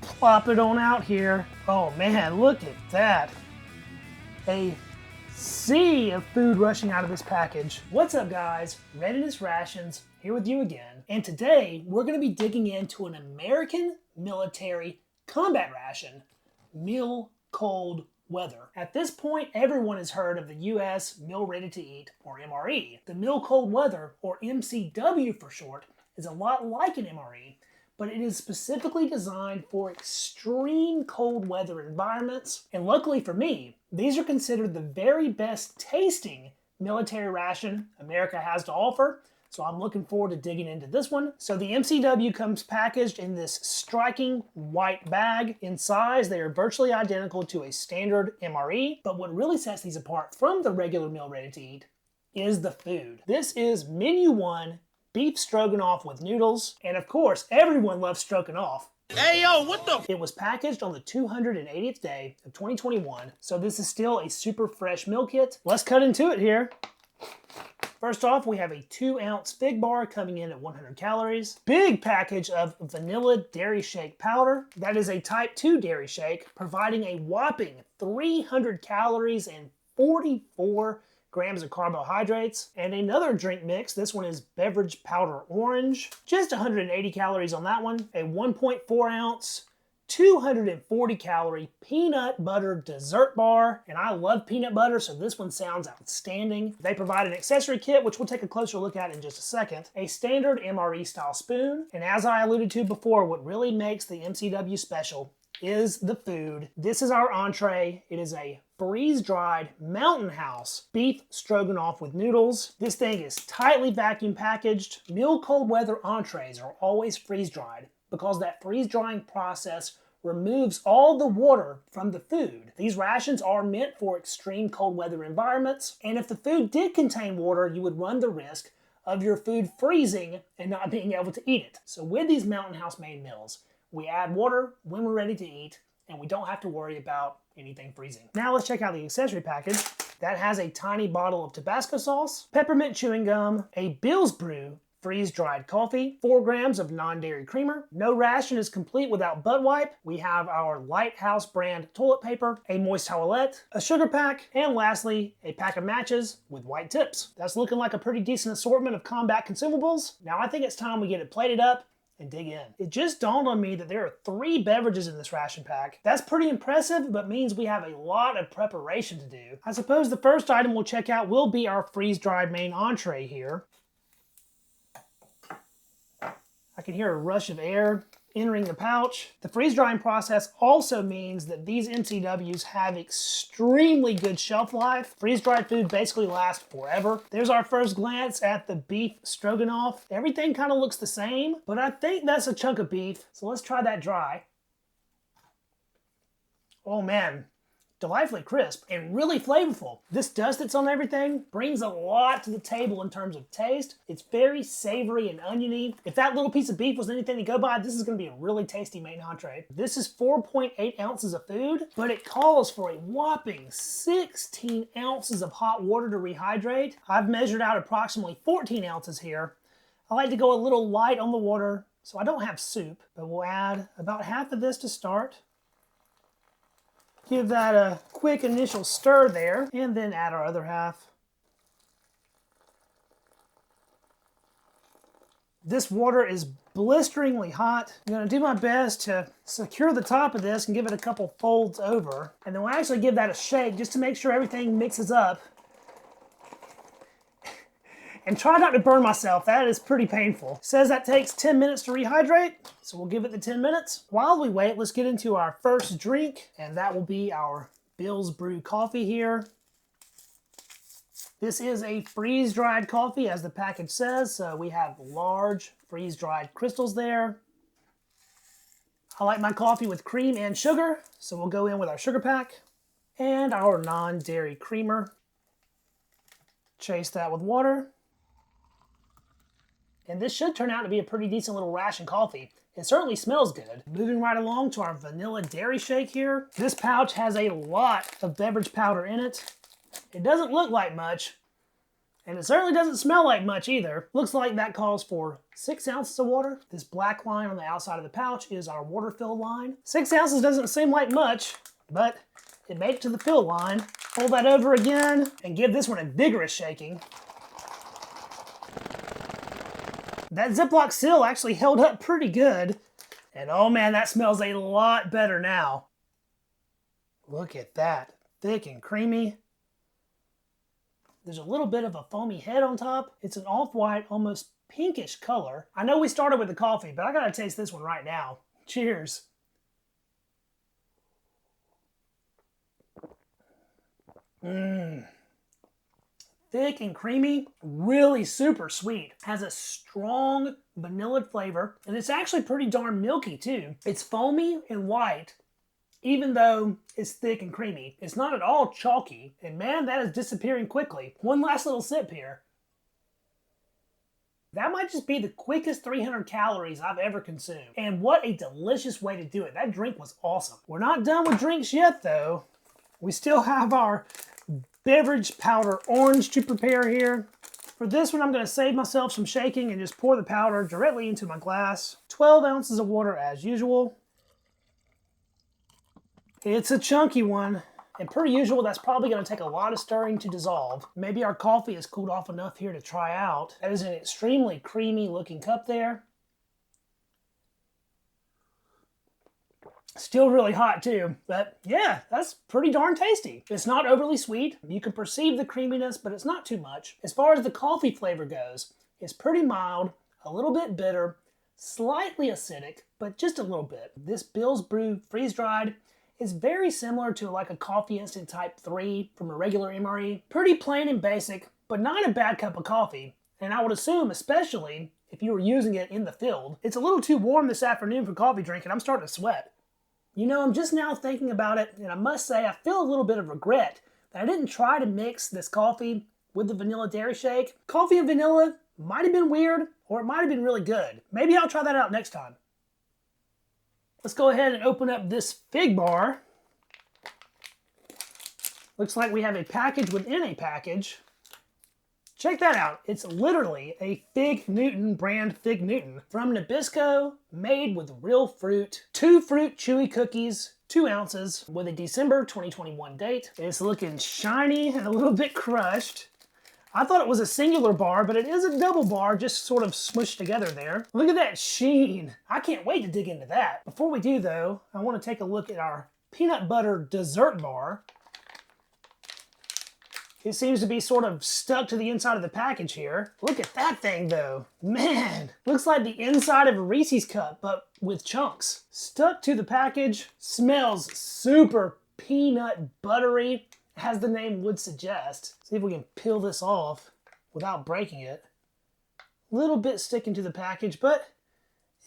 plop it on out here. Oh man, look at that. A sea of food rushing out of this package. What's up guys? Readiness Rations here with you again. And today we're going to be digging into an American military combat ration, meal cold weather. At this point, everyone has heard of the U.S. Meal Ready to Eat, or MRE. The meal cold weather, or MCW for short, is a lot like an MRE, but it is specifically designed for extreme cold weather environments. And luckily for me, these are considered the very best tasting military ration America has to offer. So I'm looking forward to digging into this one. So the MCW comes packaged in this striking white bag. In size, they are virtually identical to a standard MRE, but what really sets these apart from the regular meal ready to eat is the food. This is Menu 1 Beef Stroganoff with noodles, and of course, everyone loves stroganoff. Hey yo, what the? It was packaged on the 280th day of 2021, so this is still a super fresh meal kit. Let's cut into it here. First off, we have a 2-ounce fig bar coming in at 100 calories. Big package of vanilla dairy shake powder. That is a type 2 dairy shake, providing a whopping 300 calories and 44 grams of carbohydrates. And another drink mix, this one is beverage powder orange. Just 180 calories on that one. A 1.4 ounce 240 calorie peanut butter dessert bar, and I love peanut butter, so this one sounds outstanding. They provide an accessory kit, which we'll take a closer look at in just a second, a standard MRE style spoon, and as I alluded to before, what really makes the MCW special is the food. This is our entree. It is a freeze-dried Mountain House beef stroganoff with noodles. This thing is tightly vacuum packaged. Meal cold weather entrees are always freeze-dried because that freeze-drying process removes all the water from the food. These rations are meant for extreme cold weather environments, and if the food did contain water, you would run the risk of your food freezing and not being able to eat it. So with these Mountain House made meals, we add water when we're ready to eat, and we don't have to worry about anything freezing. Now let's check out the accessory package. That has a tiny bottle of Tabasco sauce, peppermint chewing gum, a Bill's Brew freeze-dried coffee, 4 grams of non-dairy creamer. No ration is complete without butt wipe. We have our Lighthouse brand toilet paper, a moist towelette, a sugar pack, and lastly, a pack of matches with white tips. That's looking like a pretty decent assortment of combat consumables. Now I think it's time we get it plated up and dig in. It just dawned on me that there are 3 beverages in this ration pack. That's pretty impressive, but means we have a lot of preparation to do. I suppose the first item we'll check out will be our freeze-dried main entree here. I can hear a rush of air entering the pouch. The freeze drying process also means that these MCWs have extremely good shelf life. Freeze dried food basically lasts forever. There's our first glance at the beef stroganoff. Everything kind of looks the same, but I think that's a chunk of beef. So let's try that dry. Oh man, delightfully crisp and really flavorful. This dust that's on everything brings a lot to the table in terms of taste. It's very savory and oniony. If that little piece of beef was anything to go by, this is gonna be a really tasty main entree. This is 4.8 ounces of food, but it calls for a whopping 16 ounces of hot water to rehydrate. I've measured out approximately 14 ounces here. I like to go a little light on the water, so I don't have soup, but we'll add about half of this to start. Give that a quick initial stir there, and then add our other half. This water is blisteringly hot. I'm gonna do my best to secure the top of this and give it a couple folds over. And then we'll actually give that a shake just to make sure everything mixes up. And try not to burn myself, that is pretty painful. It says that takes 10 minutes to rehydrate, so we'll give it the 10 minutes. While we wait, let's get into our first drink, and that will be our Bill's Brew coffee here. This is a freeze-dried coffee, as the package says, so we have large freeze-dried crystals there. I like my coffee with cream and sugar, so we'll go in with our sugar pack and our non-dairy creamer. Chase that with water. And this should turn out to be a pretty decent little ration coffee. It certainly smells good. Moving right along to our vanilla dairy shake here. This pouch has a lot of beverage powder in it. It doesn't look like much, And it certainly doesn't smell like much either. Looks like that calls for 6 ounces of water. This black line on the outside of the pouch is our water fill line. 6 ounces doesn't seem like much, but it made it to the fill line. Fold that over again and give this one a vigorous shaking. That Ziploc seal actually held up pretty good. And oh man, that smells a lot better now. Look at that, thick and creamy. There's a little bit of a foamy head on top. It's an off-white, almost pinkish color. I know we started with the coffee, but I gotta taste this one right now. Cheers. Thick and creamy, really super sweet. Has a strong vanilla flavor, and it's actually pretty darn milky too. It's foamy and white, even though it's thick and creamy. It's not at all chalky, and man, that is disappearing quickly. One last little sip here. That might just be the quickest 300 calories I've ever consumed. And what a delicious way to do it. That drink was awesome. We're not done with drinks yet though. We still have our beverage powder orange to prepare here. For this one, I'm gonna save myself some shaking and just pour the powder directly into my glass. 12 ounces of water as usual. It's a chunky one, and per usual, that's probably gonna take a lot of stirring to dissolve. Maybe our coffee has cooled off enough here to try out. That is an extremely creamy looking cup there. Still really hot too, but yeah, that's pretty darn tasty. It's not overly sweet. You can perceive the creaminess, but it's not too much. As far as the coffee flavor goes, it's pretty mild, a little bit bitter, slightly acidic, but just a little bit. This Bill's Brew freeze-dried is very similar to like a Coffee Instant Type 3 from a regular MRE. Pretty plain and basic, but not a bad cup of coffee. And I would assume, especially if you were using it in the field, it's a little too warm this afternoon for coffee drinking. I'm starting to sweat. You know, I'm just now thinking about it, and I must say I feel a little bit of regret that I didn't try to mix this coffee with the vanilla dairy shake. Coffee and vanilla might have been weird, or it might have been really good. Maybe I'll try that out next time. Let's go ahead and open up this fig bar. Looks like we have a package within a package. Check that out. It's literally a Fig Newton brand Fig Newton from Nabisco, made with real fruit. 2 fruit chewy cookies, 2 ounces, with a December 2021 date. It's looking shiny and a little bit crushed. I thought it was a singular bar, but it is a double bar, just sort of smushed together there. Look at that sheen. I can't wait to dig into that. Before we do though, I want to take a look at our peanut butter dessert bar. It seems to be sort of stuck to the inside of the package here. Look at that thing though. Man, looks like the inside of a Reese's cup, but with chunks. Stuck to the package, smells super peanut buttery, as the name would suggest. See if we can peel this off without breaking it. A little bit sticking to the package, but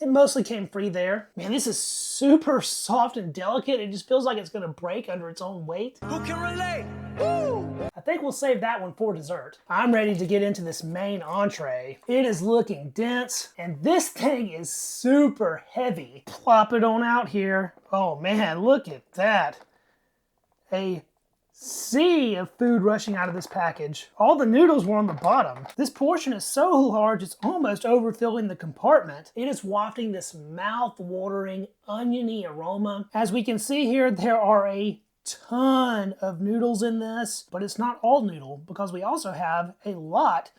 it mostly came free there. Man, this is super soft and delicate. It just feels like it's gonna break under its own weight. Who can relate? Woo! I think we'll save that one for dessert. I'm ready to get into this main entree. It is looking dense, and this thing is super heavy. Plop it on out here. Oh man, look at that. A sea of food rushing out of this package. All the noodles were on the bottom. This portion is so large it's almost overfilling the compartment. It is wafting this mouth-watering, oniony aroma. As we can see here, there are a ton of noodles in this, but it's not all noodle because we also have a lot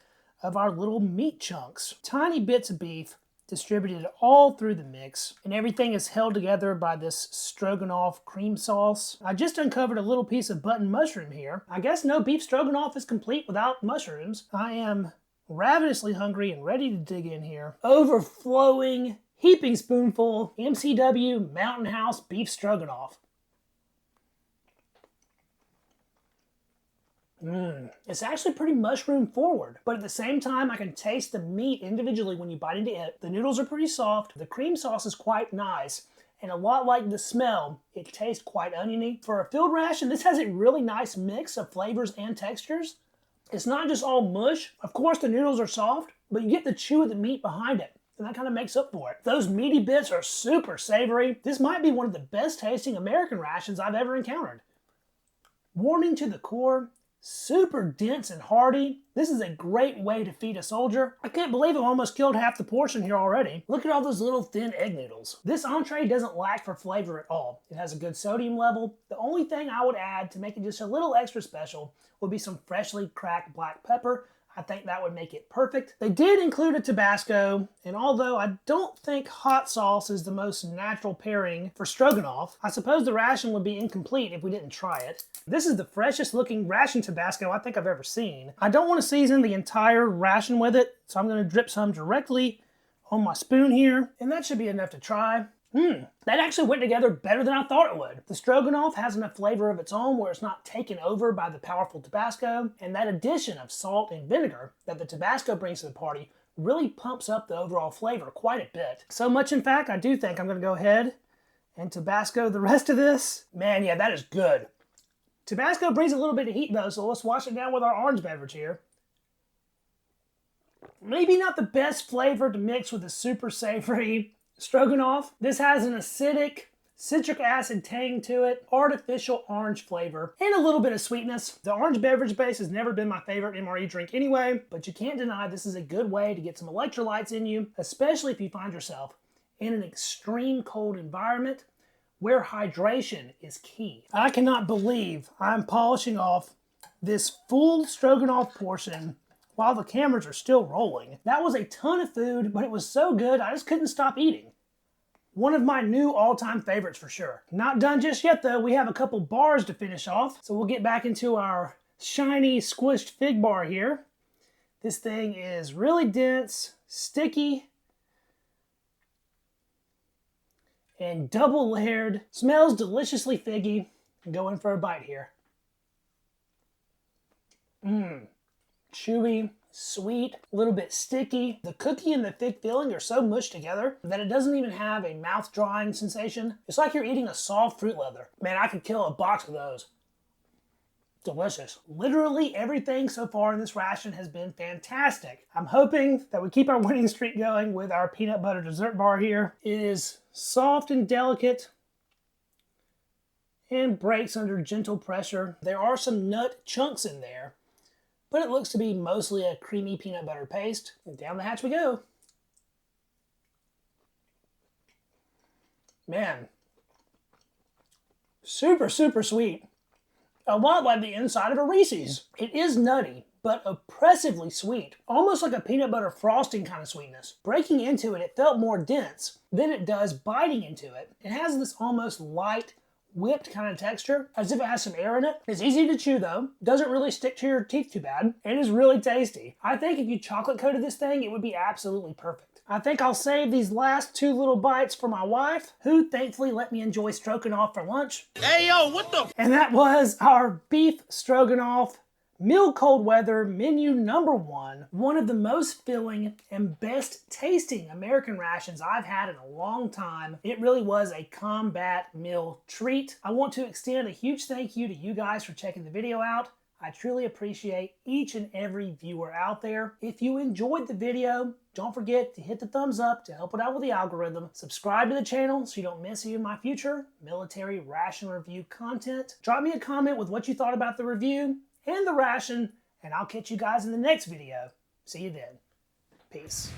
of our little meat chunks. Tiny bits of beef distributed all through the mix, and everything is held together by this stroganoff cream sauce. I just uncovered a little piece of button mushroom here. I guess no beef stroganoff is complete without mushrooms. I am ravenously hungry and ready to dig in here. Overflowing, heaping spoonful, MCW Mountain House beef stroganoff. It's actually pretty mushroom forward, but at the same time I can taste the meat individually when you bite into it. The noodles are pretty soft, the cream sauce is quite nice, and a lot like the smell, it tastes quite oniony. For a field ration, this has a really nice mix of flavors and textures. It's not just all mush. Of course the noodles are soft, but you get the chew of the meat behind it, and that kind of makes up for it. Those meaty bits are super savory. This might be one of the best tasting American rations I've ever encountered. Warming to the core, Super dense and hearty. This is a great way to feed a soldier. I can't believe I've almost killed half the portion here already. Look at all those little thin egg noodles. This entree doesn't lack for flavor at all. It has a good sodium level. The only thing I would add to make it just a little extra special would be some freshly cracked black pepper. I think that would make it perfect. They did include a Tabasco, and although I don't think hot sauce is the most natural pairing for stroganoff, I suppose the ration would be incomplete if we didn't try it. This is the freshest looking ration Tabasco I think I've ever seen. I don't want to season the entire ration with it, so I'm going to drip some directly on my spoon here, and that should be enough to try. That actually went together better than I thought it would. The stroganoff has enough flavor of its own where it's not taken over by the powerful Tabasco, and that addition of salt and vinegar that the Tabasco brings to the party really pumps up the overall flavor quite a bit. So much, in fact, I do think I'm going to go ahead and Tabasco the rest of this. Man, yeah, that is good. Tabasco brings a little bit of heat though, so let's wash it down with our orange beverage here. Maybe not the best flavor to mix with a super savory stroganoff. This has an acidic, citric acid tang to it, artificial orange flavor, and a little bit of sweetness. The orange beverage base has never been my favorite MRE drink anyway, but you can't deny this is a good way to get some electrolytes in you, especially if you find yourself in an extreme cold environment where hydration is key. I cannot believe I'm polishing off this full stroganoff portion while the cameras are still rolling. That was a ton of food, but it was so good I just couldn't stop eating. One of my new all-time favorites for sure. Not done just yet though, we have a couple bars to finish off, so we'll get back into our shiny squished fig bar here. This thing is really dense, sticky, and double layered. Smells deliciously figgy. Go in for a bite here. Chewy, sweet, a little bit sticky. The cookie and the fig filling are so mushed together that it doesn't even have a mouth-drying sensation. It's like you're eating a soft fruit leather. Man, I could kill a box of those. Delicious. Literally everything so far in this ration has been fantastic. I'm hoping that we keep our winning streak going with our peanut butter dessert bar here. It is soft and delicate and breaks under gentle pressure. There are some nut chunks in there, but it looks to be mostly a creamy peanut butter paste. And down the hatch we go. Man, super, super sweet. A lot like the inside of a Reese's. It is nutty, but oppressively sweet. Almost like a peanut butter frosting kind of sweetness. Breaking into it, it felt more dense than it does biting into it. It has this almost light, whipped kind of texture, as if it has some air in it. It's easy to chew though, doesn't really stick to your teeth too bad, and is really tasty. I think if you chocolate coated this thing, it would be absolutely perfect. I think I'll save these last two little bites for my wife, who thankfully let me enjoy stroganoff for lunch. Hey yo, what the? And that was our beef stroganoff meal cold weather menu #1, one of the most filling and best tasting American rations I've had in a long time. It really was a combat meal treat. I want to extend a huge thank you to you guys for checking the video out. I truly appreciate each and every viewer out there. If you enjoyed the video, don't forget to hit the thumbs up to help it out with the algorithm. Subscribe to the channel so you don't miss any of my future military ration review content. Drop me a comment with what you thought about the review and the ration, and I'll catch you guys in the next video. See you then. Peace.